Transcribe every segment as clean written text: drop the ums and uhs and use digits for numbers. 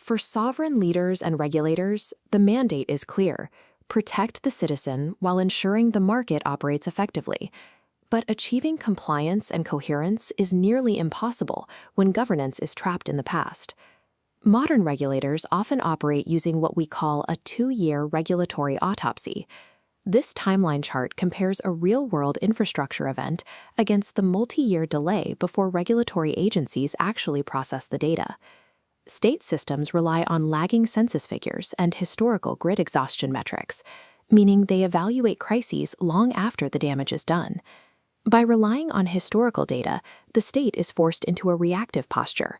For sovereign leaders and regulators, the mandate is clear: protect the citizen while ensuring the market operates effectively. But achieving compliance and coherence is nearly impossible when governance is trapped in the past. Modern regulators often operate using what we call a 2-year regulatory autopsy. This timeline chart compares a real-world infrastructure event against the multi-year delay before regulatory agencies actually process the data. State systems rely on lagging census figures and historical grid exhaustion metrics, meaning they evaluate crises long after the damage is done. By relying on historical data, the state is forced into a reactive posture.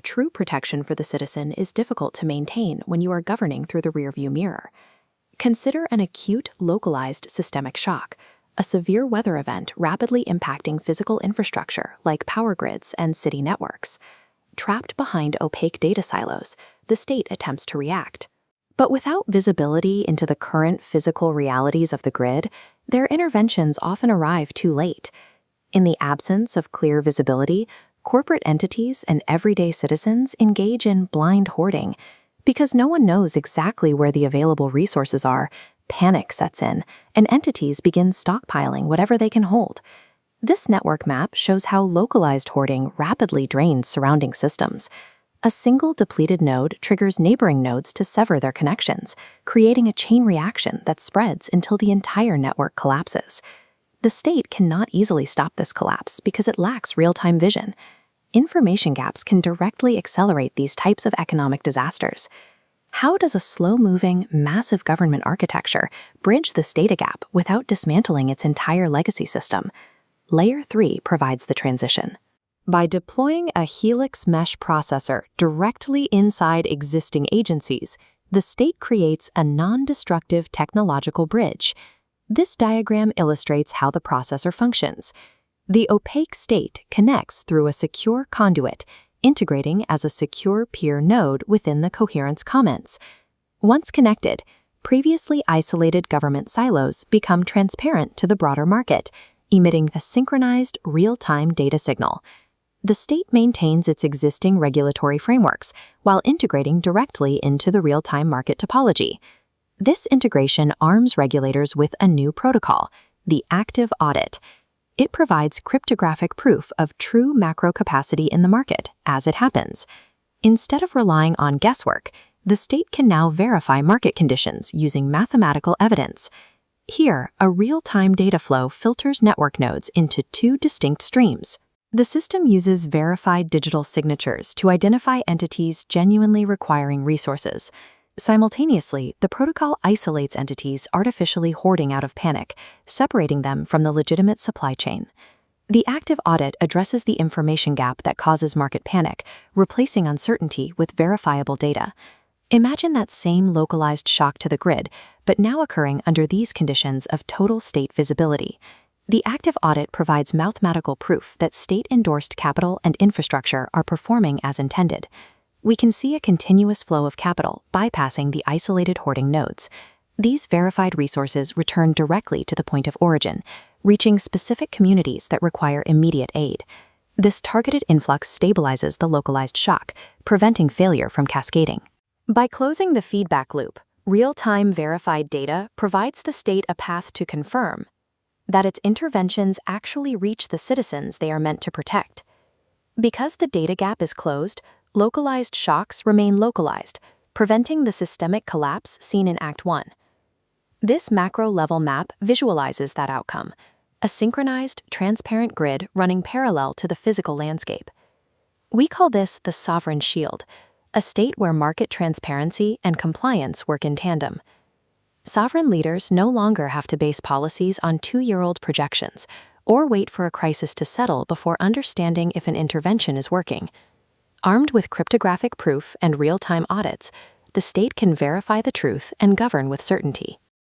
True protection for the citizen is difficult to maintain when you are governing through the rearview mirror. Consider an acute, localized systemic shock, a severe weather event rapidly impacting physical infrastructure like power grids and city networks. Trapped behind opaque data silos, the state attempts to react. But without visibility into the current physical realities of the grid, their interventions often arrive too late. In the absence of clear visibility, corporate entities and everyday citizens engage in blind hoarding. Because no one knows exactly where the available resources are, panic sets in, and entities begin stockpiling whatever they can hold. This network map shows how localized hoarding rapidly drains surrounding systems. A single depleted node triggers neighboring nodes to sever their connections, creating a chain reaction that spreads until the entire network collapses. The state cannot easily stop this collapse because it lacks real-time vision. Information gaps can directly accelerate these types of economic disasters. How does a slow-moving, massive government architecture bridge this data gap without dismantling its entire legacy system? Layer 3 provides the transition. By deploying a Helix Mesh Processor directly inside existing agencies, the state creates a non-destructive technological bridge. This diagram illustrates how the processor functions. The opaque state connects through a secure conduit, integrating as a secure peer node within the coherence comments. Once connected, previously isolated government silos become transparent to the broader market, emitting a synchronized, real-time data signal. The state maintains its existing regulatory frameworks while integrating directly into the real-time market topology. This integration arms regulators with a new protocol, the Active Audit. It provides cryptographic proof of true macro capacity in the market as it happens. Instead of relying on guesswork, the state can now verify market conditions using mathematical evidence. Here, a real-time data flow filters network nodes into 2 distinct streams. The system uses verified digital signatures to identify entities genuinely requiring resources. Simultaneously, the protocol isolates entities artificially hoarding out of panic, separating them from the legitimate supply chain. The Active Audit addresses the information gap that causes market panic, replacing uncertainty with verifiable data. Imagine that same localized shock to the grid, but now occurring under these conditions of total state visibility. The Active Audit provides mathematical proof that state-endorsed capital and infrastructure are performing as intended. We can see a continuous flow of capital bypassing the isolated hoarding nodes. These verified resources return directly to the point of origin, reaching specific communities that require immediate aid. This targeted influx stabilizes the localized shock, preventing failure from cascading. By closing the feedback loop, real-time verified data provides the state a path to confirm that its interventions actually reach the citizens they are meant to protect. Because the data gap is closed, localized shocks remain localized, preventing the systemic collapse seen in Act 1. This macro-level map visualizes that outcome, a synchronized, transparent grid running parallel to the physical landscape. We call this the sovereign shield, a state where market transparency and compliance work in tandem. Sovereign leaders no longer have to base policies on 2-year-old projections or wait for a crisis to settle before understanding if an intervention is working. Armed with cryptographic proof and real-time audits, the state can verify the truth and govern with certainty.